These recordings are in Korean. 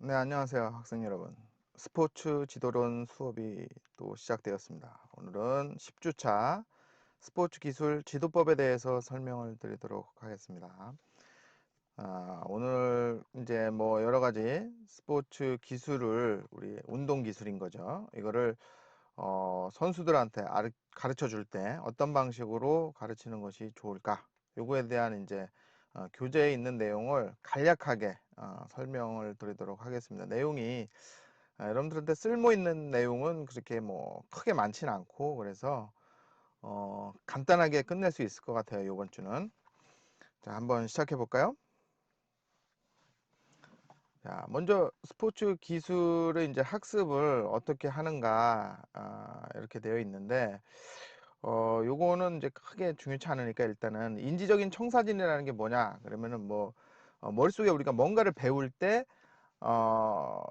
네, 안녕하세요, 학생 여러분. 스포츠 지도론 수업이 또 시작되었습니다. 오늘은 10주차 스포츠 기술 지도법에 대해서 설명을 드리도록 하겠습니다. 오늘 이제 뭐 여러 가지 스포츠 기술을 우리 운동 기술인 거죠. 이거를 선수들한테 가르쳐 줄 때 어떤 방식으로 가르치는 것이 좋을까? 요거에 대한 이제 교재에 있는 내용을 간략하게 설명을 드리도록 하겠습니다. 내용이 여러분들한테 쓸모 있는 내용은 그렇게 뭐 크게 많지는 않고 그래서 간단하게 끝낼 수 있을 것 같아요. 이번 주는. 자, 한번 시작해 볼까요? 자, 먼저 스포츠 기술의 이제 학습을 어떻게 하는가 이렇게 되어 있는데 요거는 이제 크게 중요치 않으니까 일단은 인지적인 청사진이라는 게 뭐냐 그러면은 뭐 머릿속에 우리가 뭔가를 배울 때 어,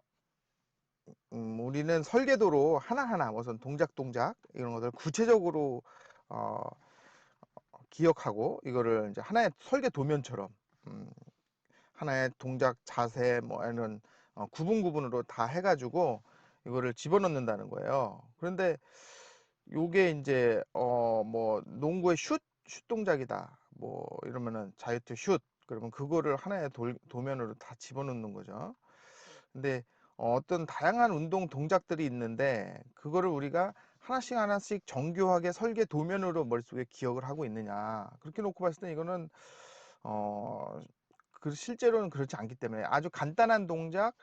우리는 설계도로 하나하나 무슨 동작 이런 것들 구체적으로 어, 기억하고 이거를 이제 하나의 설계 도면처럼 음, 하나의 동작 자세 뭐 이런 구분으로 다 해가지고 이거를 집어넣는다는 거예요. 그런데 요게 이제 뭐 농구의 슛 동작이다 뭐 이러면은 자유투 슛 그러면 그거를 하나의 도면으로 다 집어넣는 거죠. 근데 어떤 다양한 운동 동작들이 있는데 그거를 우리가 하나씩 하나씩 정교하게 설계 도면으로 머릿속에 기억을 하고 있느냐 그렇게 놓고 봤을 때 이거는 어 실제로는 그렇지 않기 때문에 아주 간단한 동작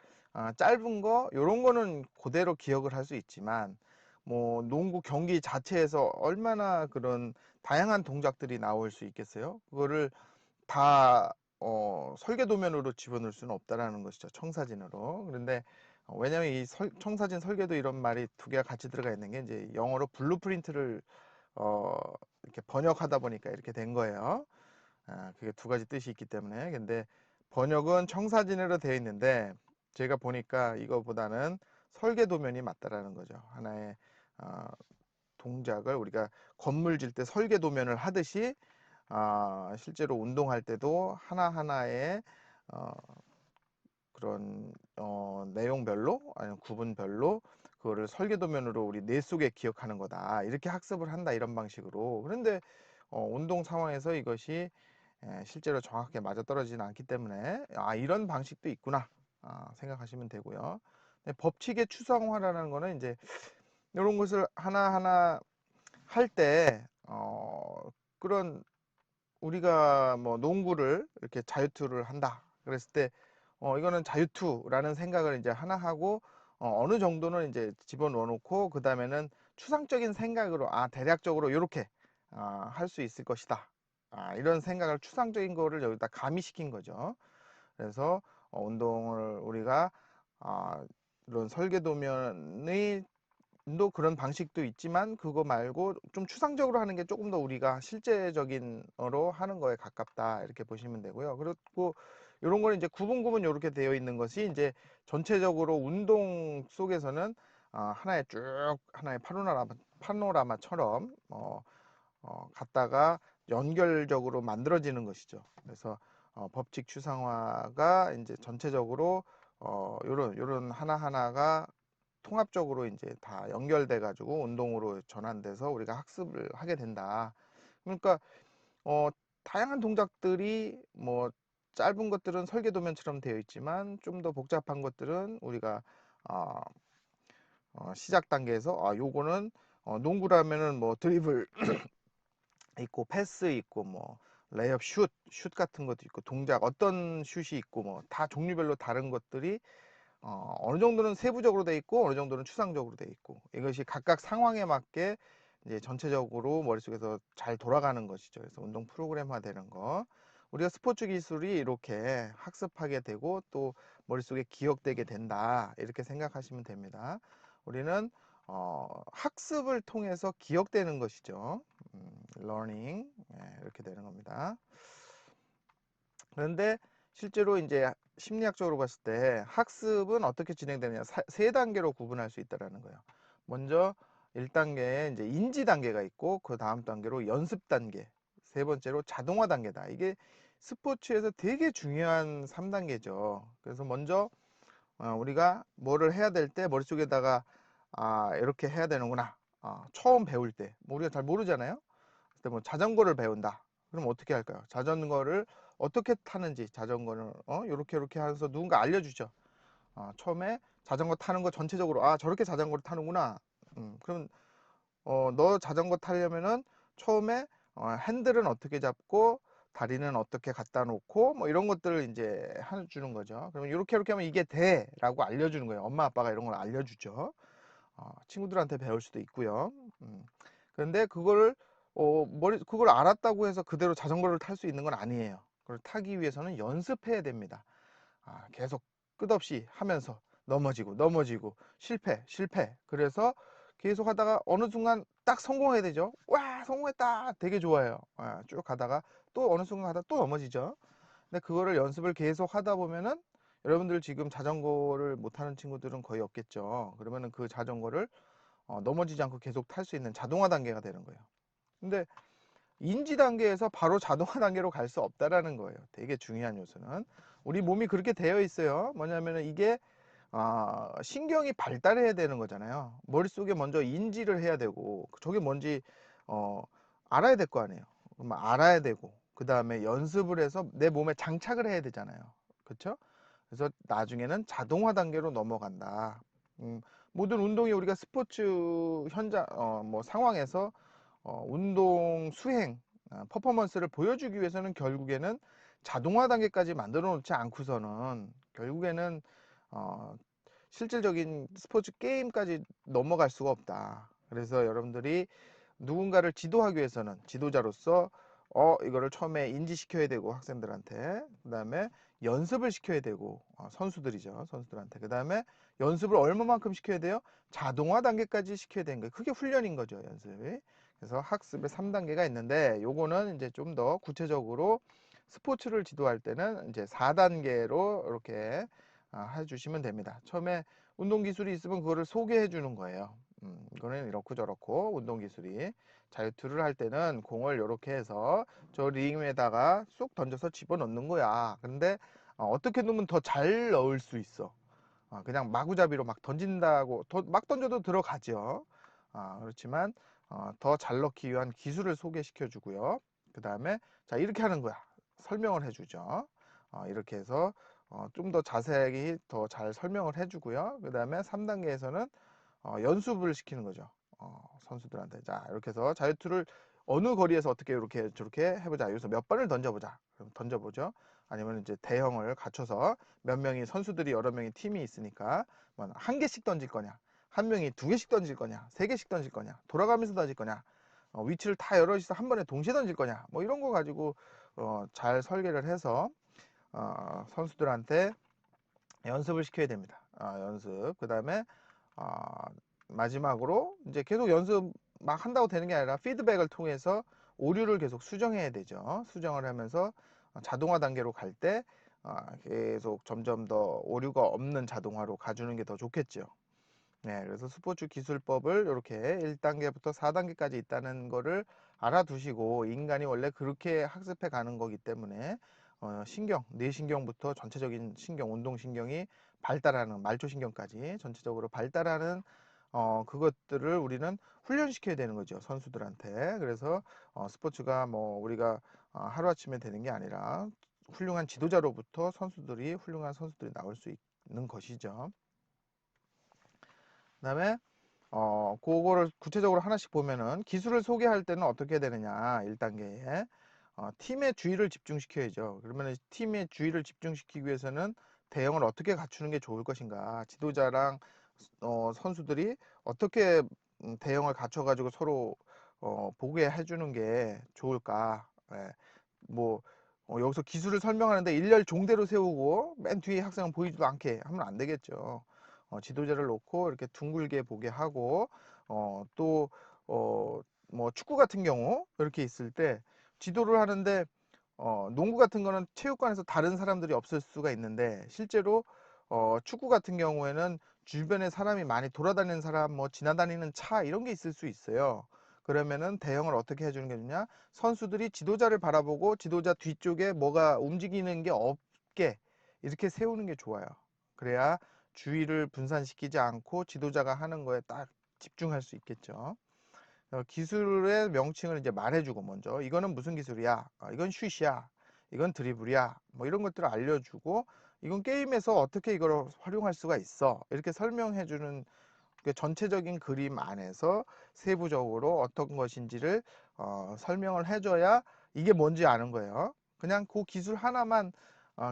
짧은 거 요런 거는 그대로 기억을 할 수 있지만 뭐 농구 경기 자체에서 얼마나 그런 다양한 동작들이 나올 수 있겠어요? 그거를 다 설계 도면으로 집어넣을 수는 없다라는 것이죠. 청사진으로. 그런데 왜냐하면 이 청사진 설계도 이런 말이 두 개가 같이 들어가 있는 게 이제 영어로 블루프린트를 어, 이렇게 번역하다 보니까 이렇게 된 거예요. 그게 두 가지 뜻이 있기 때문에. 근데 번역은 청사진으로 되어 있는데 제가 보니까 이거보다는 설계 도면이 맞다라는 거죠. 하나의 어, 동작을 우리가 건물 질 때 설계 도면을 하듯이 실제로 운동할 때도 하나하나의 어, 그런 내용별로 아니면 구분별로 그거를 설계도면으로 우리 뇌 속에 기억하는 거다. 이렇게 학습을 한다. 이런 방식으로. 그런데 운동 상황에서 이것이 실제로 정확하게 맞아떨어지지는 않기 때문에 이런 방식도 있구나 생각하시면 되고요. 법칙의 추상화라는 거는 이제 이런 것을 하나하나 할 때 그런 우리가 뭐 농구를 이렇게 자유투를 한다 그랬을 때 이거는 자유투라는 생각을 이제 하나 하고 어느 정도는 이제 집어넣어 놓고 그 다음에는 추상적인 생각으로 대략적으로 이렇게 할 수 있을 것이다 이런 생각을 추상적인 거를 여기다 가미시킨 거죠. 그래서 운동을 우리가 이런 설계도면의 도 그런 방식도 있지만 그거 말고 좀 추상적으로 하는 게 조금 더 우리가 실제적인어로 하는 거에 가깝다 이렇게 보시면 되고요. 그리고 이런 거는 이제 구분 이렇게 되어 있는 것이 이제 전체적으로 운동 속에서는 하나의 쭉 하나의 파노라마처럼 갖다가 연결적으로 만들어지는 것이죠. 그래서 법칙 추상화가 이제 전체적으로 요런 하나하나가 통합적으로 이제 다 연결돼 가지고 운동으로 전환돼서 우리가 학습을 하게 된다. 그러니까 어 다양한 동작들이 뭐 짧은 것들은 설계도면처럼 되어 있지만 좀 더 복잡한 것들은 우리가 어 시작 단계에서 요거는 농구라면은 뭐 드리블 있고 패스 있고 뭐 레이업 슛 같은 것도 있고 동작 어떤 슛이 있고 뭐 다 종류별로 다른 것들이 어느 정도는 세부적으로 돼 있고 어느 정도는 추상적으로 돼 있고 이것이 각각 상황에 맞게 이제 전체적으로 머릿속에서 잘 돌아가는 것이죠. 그래서 운동 프로그램화 되는 거. 우리가 스포츠 기술이 이렇게 학습하게 되고 또 머릿속에 기억되게 된다. 이렇게 생각하시면 됩니다. 우리는 학습을 통해서 기억되는 것이죠. learning 이렇게 되는 겁니다. 그런데 실제로 이제 심리학적으로 봤을 때 학습은 어떻게 진행되느냐 세 단계로 구분할 수 있다라는 거예요. 먼저 1단계에 이제 인지 단계가 있고 그 다음 단계로 연습 단계, 세 번째로 자동화 단계다. 이게 스포츠에서 되게 중요한 3단계죠. 그래서 먼저 우리가 뭐를 해야 될 때 머릿속에다가 이렇게 해야 되는구나. 처음 배울 때 뭐 우리가 잘 모르잖아요. 그때 뭐 자전거를 배운다. 그럼 어떻게 할까요? 자전거를 어떻게 타는지 자전거를 요렇게 하면서 누군가 알려주죠. 처음에 자전거 타는 거 전체적으로 저렇게 자전거를 타는구나. 그럼 너 자전거 타려면은 처음에 핸들은 어떻게 잡고 다리는 어떻게 갖다 놓고 뭐 이런 것들을 이제 해주는 거죠. 그러면 이렇게 하면 이게 돼라고 알려주는 거예요. 엄마 아빠가 이런 걸 알려주죠. 친구들한테 배울 수도 있고요. 그런데 그걸 알았다고 해서 그대로 자전거를 탈 수 있는 건 아니에요. 그걸 타기 위해서는 연습해야 됩니다. 계속 끝없이 하면서 넘어지고 실패. 그래서 계속 하다가 어느 순간 딱 성공해야 되죠. 와, 성공했다. 되게 좋아요. 쭉 가다가 또 어느 순간 가다가 또 넘어지죠. 근데 그거를 연습을 계속 하다 보면은 여러분들 지금 자전거를 못 타는 친구들은 거의 없겠죠. 그러면은 그 자전거를 넘어지지 않고 계속 탈 수 있는 자동화 단계가 되는 거예요. 근데 인지 단계에서 바로 자동화 단계로 갈 수 없다라는 거예요. 되게 중요한 요소는 우리 몸이 그렇게 되어 있어요. 뭐냐면은 이게 신경이 발달해야 되는 거잖아요. 머릿속에 먼저 인지를 해야 되고 저게 뭔지 어, 알아야 될 거 아니에요. 그럼 알아야 되고 그 다음에 연습을 해서 내 몸에 장착을 해야 되잖아요. 그렇죠? 그래서 나중에는 자동화 단계로 넘어간다. 모든 운동이 우리가 스포츠 현장 뭐 상황에서 운동 수행 퍼포먼스를 보여주기 위해서는 결국에는 자동화 단계까지 만들어 놓지 않고서는 결국에는 어, 실질적인 스포츠 게임까지 넘어갈 수가 없다. 그래서 여러분들이 누군가를 지도하기 위해서는 지도자로서 이거를 처음에 인지시켜야 되고 학생들한테 그 다음에 연습을 시켜야 되고 선수들이죠 선수들한테 그 다음에 연습을 얼마만큼 시켜야 돼요? 자동화 단계까지 시켜야 되는 거예요. 그게 훈련인 거죠 연습이. 그래서 학습의 3단계가 있는데 요거는 이제 좀 더 구체적으로 스포츠를 지도할 때는 이제 4단계로 이렇게 해주시면 됩니다. 처음에 운동 기술이 있으면 그거를 소개해 주는 거예요. 이거는 이렇고 저렇고 운동 기술이 자유투를 할 때는 공을 이렇게 해서 저 링에다가 쑥 던져서 집어넣는 거야. 근데 어떻게 넣으면 더 잘 넣을 수 있어. 그냥 마구잡이로 막 던진다고 막 던져도 들어가죠. 그렇지만 더 잘 넣기 위한 기술을 소개시켜 주고요. 그 다음에 자 이렇게 하는 거야. 설명을 해주죠. 이렇게 해서 좀 더 자세하게 더 잘 설명을 해주고요. 그 다음에 3단계에서는 연습을 시키는 거죠. 선수들한테 자 이렇게 해서 자유투를 어느 거리에서 어떻게 이렇게 저렇게 해보자. 여기서 몇 번을 던져보자. 그럼 던져보죠. 아니면 이제 대형을 갖춰서 몇 명이 선수들이 여러 명이 팀이 있으니까 뭐 한 개씩 던질 거냐, 한 명이 두 개씩 던질 거냐, 세 개씩 던질 거냐, 돌아가면서 던질 거냐, 위치를 다 여럿이서 한 번에 동시에 던질 거냐, 뭐 이런 거 가지고 잘 설계를 해서 선수들한테 연습을 시켜야 됩니다. 연습. 그 다음에 마지막으로 이제 계속 연습 막 한다고 되는 게 아니라 피드백을 통해서 오류를 계속 수정해야 되죠. 수정을 하면서 자동화 단계로 갈 때 계속 점점 더 오류가 없는 자동화로 가주는 게 더 좋겠죠. 네, 그래서 스포츠 기술법을 이렇게 1단계부터 4단계까지 있다는 거를 알아두시고 인간이 원래 그렇게 학습해 가는 거기 때문에 뇌신경부터 전체적인 신경, 운동신경이 발달하는 말초신경까지 전체적으로 발달하는 그것들을 우리는 훈련시켜야 되는 거죠 선수들한테. 그래서 스포츠가 뭐 우리가 하루아침에 되는 게 아니라 훌륭한 지도자로부터 훌륭한 선수들이 나올 수 있는 것이죠. 그다음에 그거를 구체적으로 하나씩 보면은 기술을 소개할 때는 어떻게 해야 되느냐 1단계에 팀의 주의를 집중시켜야죠. 그러면 팀의 주의를 집중시키기 위해서는 대응을 어떻게 갖추는 게 좋을 것인가, 지도자랑 선수들이 어떻게 대응을 갖춰 가지고 서로 보게 해주는 게 좋을까. 예. 뭐 여기서 기술을 설명하는데 일렬 종대로 세우고 맨 뒤에 학생은 보이지도 않게 하면 안 되겠죠. 지도자를 놓고 이렇게 둥글게 보게 하고 또 뭐 축구 같은 경우 이렇게 있을 때 지도를 하는데 농구 같은 거는 체육관에서 다른 사람들이 없을 수가 있는데 실제로 축구 같은 경우에는 주변에 사람이 많이 돌아다니는 사람, 뭐 지나다니는 차 이런 게 있을 수 있어요. 그러면은 대응을 어떻게 해주는 게 좋냐? 선수들이 지도자를 바라보고 지도자 뒤쪽에 뭐가 움직이는 게 없게 이렇게 세우는 게 좋아요. 그래야 주의를 분산시키지 않고 지도자가 하는 거에 딱 집중할 수 있겠죠. 기술의 명칭을 이제 말해주고 먼저 이거는 무슨 기술이야? 이건 슛이야. 이건 드리블이야. 뭐 이런 것들을 알려주고 이건 게임에서 어떻게 이걸 활용할 수가 있어. 이렇게 설명해주는 그 전체적인 그림 안에서 세부적으로 어떤 것인지를 설명을 해줘야 이게 뭔지 아는 거예요. 그냥 그 기술 하나만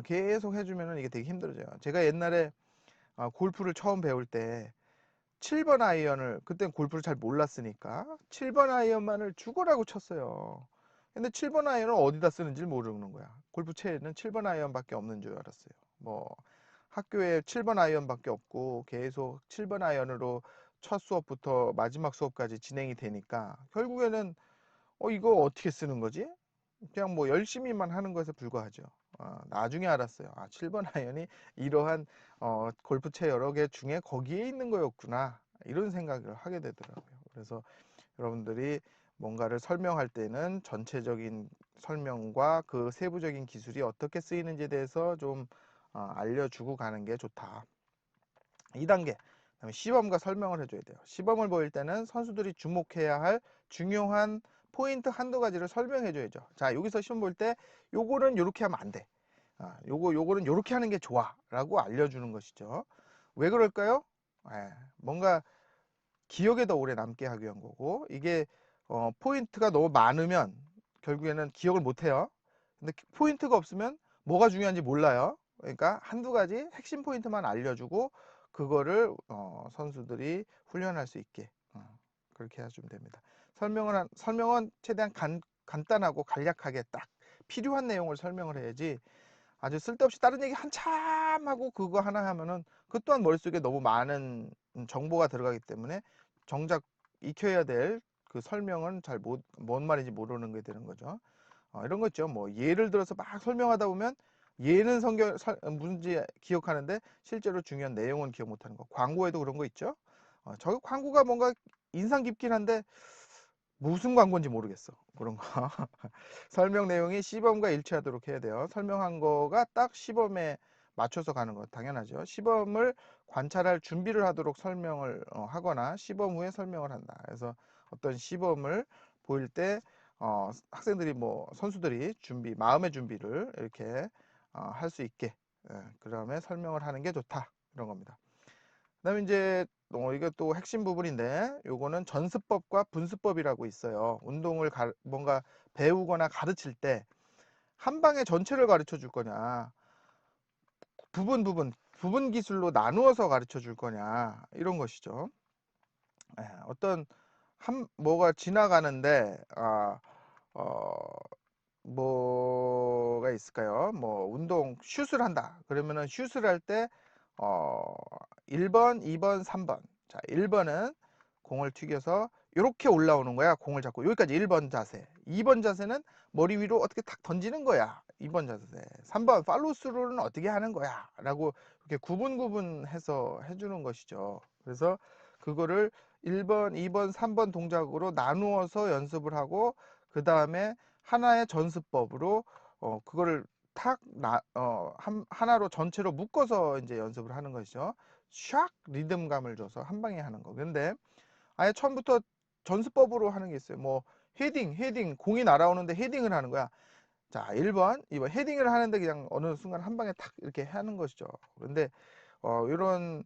계속 해주면 이게 되게 힘들어져요. 제가 옛날에 골프를 처음 배울 때 7번 아이언을, 그땐 골프를 잘 몰랐으니까 7번 아이언만을 죽으라고 쳤어요. 근데 7번 아이언을 어디다 쓰는지 모르는 거야. 골프채에는 7번 아이언밖에 없는 줄 알았어요. 뭐 학교에 7번 아이언밖에 없고 계속 7번 아이언으로 첫 수업부터 마지막 수업까지 진행이 되니까 결국에는 이거 어떻게 쓰는 거지? 그냥 뭐 열심히만 하는 것에 불과하죠. 나중에 알았어요. 7번 아이언이 이러한 골프채 여러 개 중에 거기에 있는 거였구나. 이런 생각을 하게 되더라고요. 그래서 여러분들이 뭔가를 설명할 때는 전체적인 설명과 그 세부적인 기술이 어떻게 쓰이는지에 대해서 좀 알려주고 가는 게 좋다. 2단계 시범과 설명을 해줘야 돼요. 시범을 보일 때는 선수들이 주목해야 할 중요한 포인트 한두 가지를 설명해 줘야죠. 자, 여기서 시험 볼 때 요거는 요렇게 하면 안 돼. 요거는 요렇게 하는 게 좋아 라고 알려주는 것이죠. 왜 그럴까요? 뭔가 기억에 더 오래 남게 하기 위한 거고, 이게 포인트가 너무 많으면 결국에는 기억을 못 해요. 근데 포인트가 없으면 뭐가 중요한지 몰라요. 그러니까 한두 가지 핵심 포인트만 알려주고 그거를 선수들이 훈련할 수 있게 그렇게 해주면 됩니다. 설명은 최대한 간단하고 간략하게 딱 필요한 내용을 설명을 해야지 아주 쓸데없이 다른 얘기 한참 하고 그거 하나 하면은 그 또한 머릿속에 너무 많은 정보가 들어가기 때문에 정작 익혀야 될 그 설명은 뭔 말인지 모르는 게 되는 거죠. 이런 거 있죠. 뭐 예를 들어서 막 설명하다 보면 예는 문제 기억하는데 실제로 중요한 내용은 기억 못하는 거. 광고에도 그런 거 있죠. 저 광고가 뭔가 인상 깊긴 한데 무슨 광고인지 모르겠어. 그런 거. 설명 내용이 시범과 일치하도록 해야 돼요. 설명한 거가 딱 시범에 맞춰서 가는 거 당연하죠. 시범을 관찰할 준비를 하도록 설명을 하거나 시범 후에 설명을 한다. 그래서 어떤 시범을 보일 때 학생들이 뭐 선수들이 마음의 준비를 이렇게 할 수 있게 그 다음에 설명을 하는 게 좋다. 이런 겁니다. 그다음에 이제 이것도 핵심 부분인데 요거는 전습법과 분습법이라고 있어요. 운동을 뭔가 배우거나 가르칠 때 한 방에 전체를 가르쳐 줄 거냐, 부분 기술로 나누어서 가르쳐 줄 거냐, 이런 것이죠. 어떤 뭐가 지나가는데 어, 뭐가 있을까요? 뭐 운동 슛을 한다. 그러면은 슛을 할 때 1번, 2번, 3번. 자, 1번은 공을 튀겨서 이렇게 올라오는 거야. 공을 잡고 여기까지 1번 자세. 2번 자세는 머리 위로 어떻게 탁 던지는 거야. 2번 자세. 3번 팔로우스루는 어떻게 하는 거야. 라고 이렇게 구분해서 해주는 것이죠. 그래서 그거를 1번, 2번, 3번 동작으로 나누어서 연습을 하고 그 다음에 하나의 전습법으로 그거를 하나로 전체로 묶어서 이제 연습을 하는 것이죠. 샥 리듬감을 줘서 한 방에 하는 거. 근데 아예 처음부터 전습법으로 하는 게 있어요. 뭐 헤딩 공이 날아오는데 헤딩을 하는 거야. 자, 1번, 2번 헤딩을 하는데 그냥 어느 순간 한 방에 탁 이렇게 하는 것이죠. 그런데 이런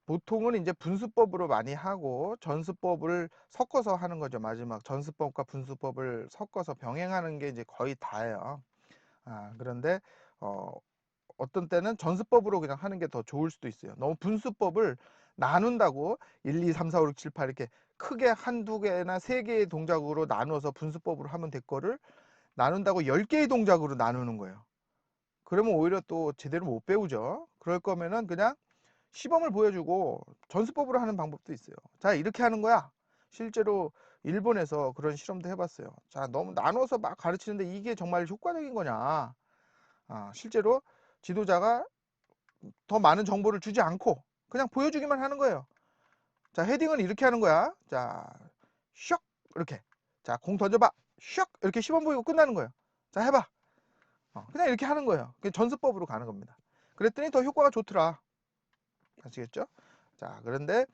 보통은 이제 분수법으로 많이 하고 전수법을 섞어서 하는 거죠. 마지막 전수법과 분수법을 섞어서 병행하는 게 이제 거의 다예요. 그런데 어떤 때는 전수법으로 그냥 하는 게 더 좋을 수도 있어요. 너무 분수법을 나눈다고 1, 2, 3, 4, 5, 6, 7, 8 이렇게 크게 한두 개나 세 개의 동작으로 나누어서 분수법으로 하면 될 거를 나눈다고 10개의 동작으로 나누는 거예요. 그러면 오히려 또 제대로 못 배우죠. 그럴 거면은 그냥 시범을 보여주고 전수법으로 하는 방법도 있어요. 자, 이렇게 하는 거야. 실제로 일본에서 그런 실험도 해봤어요. 자, 너무 나눠서 막 가르치는데 이게 정말 효과적인 거냐. 실제로 지도자가 더 많은 정보를 주지 않고 그냥 보여주기만 하는 거예요. 자, 헤딩은 이렇게 하는 거야. 자, 슉 이렇게. 자, 공 던져봐. 슉 이렇게 시범 보이고 끝나는 거예요. 자, 해봐. 그냥 이렇게 하는 거예요. 전수법으로 가는 겁니다. 그랬더니 더 효과가 좋더라. 아시겠죠? 자, 그런데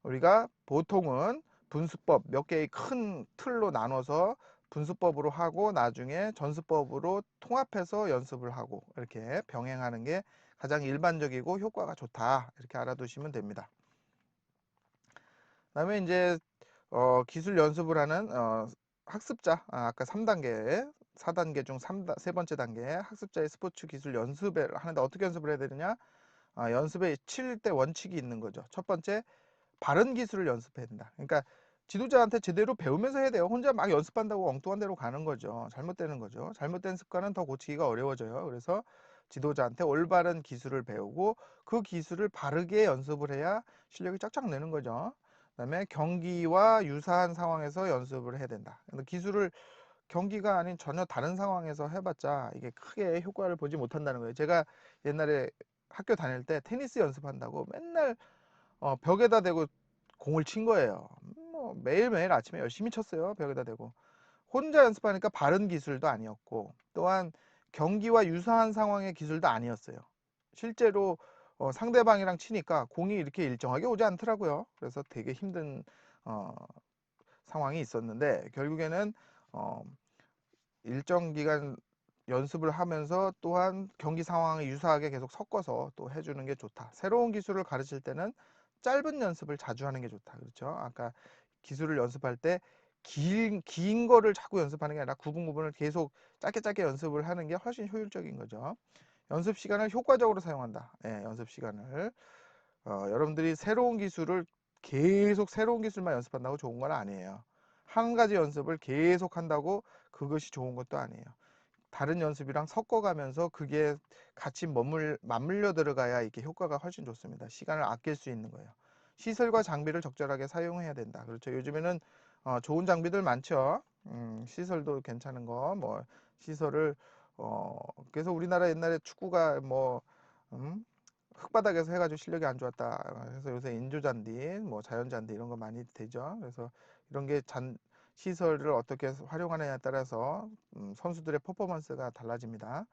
우리가 보통은 분수법 몇 개의 큰 틀로 나눠서 분수법으로 하고 나중에 전수법으로 통합해서 연습을 하고 이렇게 병행하는 게 가장 일반적이고 효과가 좋다, 이렇게 알아두시면 됩니다. 그다음에 이제 기술 연습을 하는 학습자, 아까 3단계, 4단계 중 세 번째 단계 학습자의 스포츠 기술 연습을 하는데 어떻게 연습을 해야 되느냐? 연습에 7대 원칙이 있는 거죠. 첫 번째, 바른 기술을 연습해야 된다. 그러니까 지도자한테 제대로 배우면서 해야 돼요. 혼자 막 연습한다고 엉뚱한 데로 가는 거죠. 잘못되는 거죠. 잘못된 습관은 더 고치기가 어려워져요. 그래서 지도자한테 올바른 기술을 배우고 그 기술을 바르게 연습을 해야 실력이 쫙쫙 느는 거죠. 그다음에 경기와 유사한 상황에서 연습을 해야 된다. 근데 기술을 경기가 아닌 전혀 다른 상황에서 해봤자 이게 크게 효과를 보지 못한다는 거예요. 제가 옛날에 학교 다닐 때 테니스 연습한다고 맨날 벽에다 대고 공을 친 거예요. 뭐 매일매일 아침에 열심히 쳤어요. 벽에다 대고. 혼자 연습하니까 바른 기술도 아니었고, 또한 경기와 유사한 상황의 기술도 아니었어요. 실제로 상대방이랑 치니까 공이 이렇게 일정하게 오지 않더라고요. 그래서 되게 힘든 어, 상황이 있었는데, 결국에는 어, 일정 기간 연습을 하면서 또한 경기 상황에 유사하게 계속 섞어서 또 해주는 게 좋다. 새로운 기술을 가르칠 때는 짧은 연습을 자주 하는 게 좋다. 그렇죠? 아까 기술을 연습할 때 긴 거를 자꾸 연습하는 게 아니라 구분을 계속 짧게 짧게 연습을 하는 게 훨씬 효율적인 거죠. 연습 시간을 효과적으로 사용한다. 예, 연습 시간을. 여러분들이 새로운 기술을 계속 새로운 기술만 연습한다고 좋은 건 아니에요. 한 가지 연습을 계속 한다고 그것이 좋은 것도 아니에요. 다른 연습이랑 섞어가면서 그게 같이 맞물려 들어가야 이게 효과가 훨씬 좋습니다. 시간을 아낄 수 있는 거예요. 시설과 장비를 적절하게 사용해야 된다. 그렇죠. 요즘에는 좋은 장비들 많죠. 시설도 괜찮은 거, 뭐 시설을 그래서 우리나라 옛날에 축구가 뭐 흙바닥에서 해가지고 실력이 안 좋았다. 그래서 요새 인조잔디, 뭐 자연잔디 이런 거 많이 되죠. 그래서 이런 게 시설을 어떻게 활용하느냐에 따라서 선수들의 퍼포먼스가 달라집니다.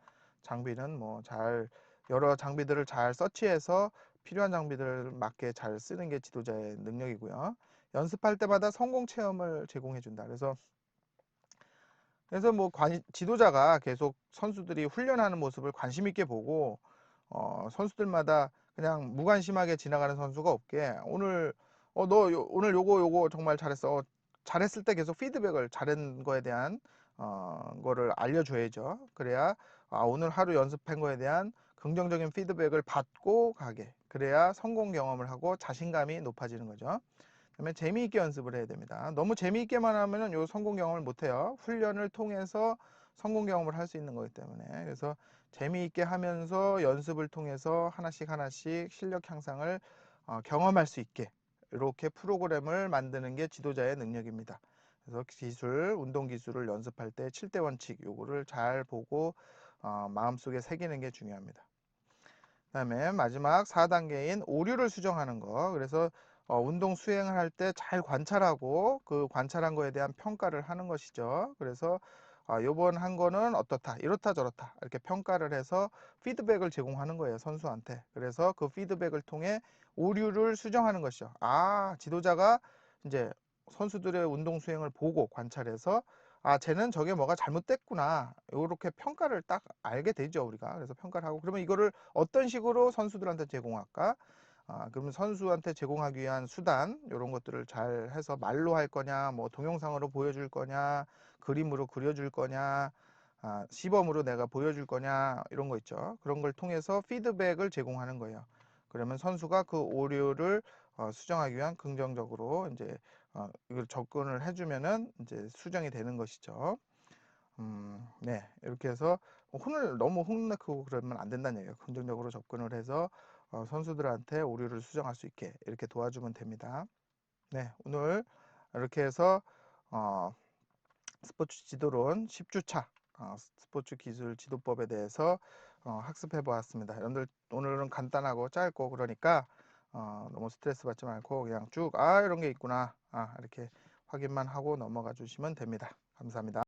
장비는 뭐 여러 장비들을 잘 서치해서 필요한 장비들을 맞게 잘 쓰는 게 지도자의 능력이고요. 연습할 때마다 성공 체험을 제공해 준다. 그래서 뭐 지도자가 계속 선수들이 훈련하는 모습을 관심 있게 보고 선수들마다 그냥 무관심하게 지나가는 선수가 없게 오늘 오늘 요거 정말 잘했어. 잘했을 때 계속 피드백을 잘한 거에 대한 거를 알려줘야죠. 그래야 오늘 하루 연습한 거에 대한 긍정적인 피드백을 받고 가게. 그래야 성공 경험을 하고 자신감이 높아지는 거죠. 그다음에 재미있게 연습을 해야 됩니다. 너무 재미있게만 하면은 요 성공 경험을 못 해요. 훈련을 통해서 성공 경험을 할 수 있는 거기 때문에. 그래서 재미있게 하면서 연습을 통해서 하나씩 하나씩 실력 향상을 경험할 수 있게 이렇게 프로그램을 만드는 게 지도자의 능력입니다. 그래서 운동 기술을 연습할 때 7대 원칙 요거를 잘 보고 마음속에 새기는 게 중요합니다. 그다음에 마지막 4단계인 오류를 수정하는 거. 그래서 운동 수행을 할 때 잘 관찰하고 그 관찰한 거에 대한 평가를 하는 것이죠. 그래서 요번 한 거는 어떻다, 이렇다 저렇다 이렇게 평가를 해서 피드백을 제공하는 거예요, 선수한테. 그래서 그 피드백을 통해 오류를 수정하는 것이죠. 지도자가 이제 선수들의 운동 수행을 보고 관찰해서 쟤는 저게 뭐가 잘못됐구나, 이렇게 평가를 딱 알게 되죠, 우리가. 그래서 평가를 하고, 그러면 이거를 어떤 식으로 선수들한테 제공할까? 그러면 선수한테 제공하기 위한 수단, 이런 것들을 잘 해서 말로 할 거냐, 뭐 동영상으로 보여줄 거냐, 그림으로 그려줄 거냐, 시범으로 내가 보여줄 거냐, 이런 거 있죠. 그런 걸 통해서 피드백을 제공하는 거예요. 그러면 선수가 그 오류를 수정하기 위한 긍정적으로 이제 이걸 접근을 해주면은 이제 수정이 되는 것이죠. 네, 이렇게 해서 너무 혼내고 그러면 안 된다는 얘기예요. 긍정적으로 접근을 해서 선수들한테 오류를 수정할 수 있게 이렇게 도와주면 됩니다. 네, 오늘 이렇게 해서 어, 스포츠 지도론 10주차 스포츠 기술 지도법에 대해서 학습해 보았습니다. 여러분들 오늘은 간단하고 짧고 그러니까 너무 스트레스 받지 말고 그냥 쭉 이런 게 있구나 이렇게 확인만 하고 넘어가 주시면 됩니다. 감사합니다.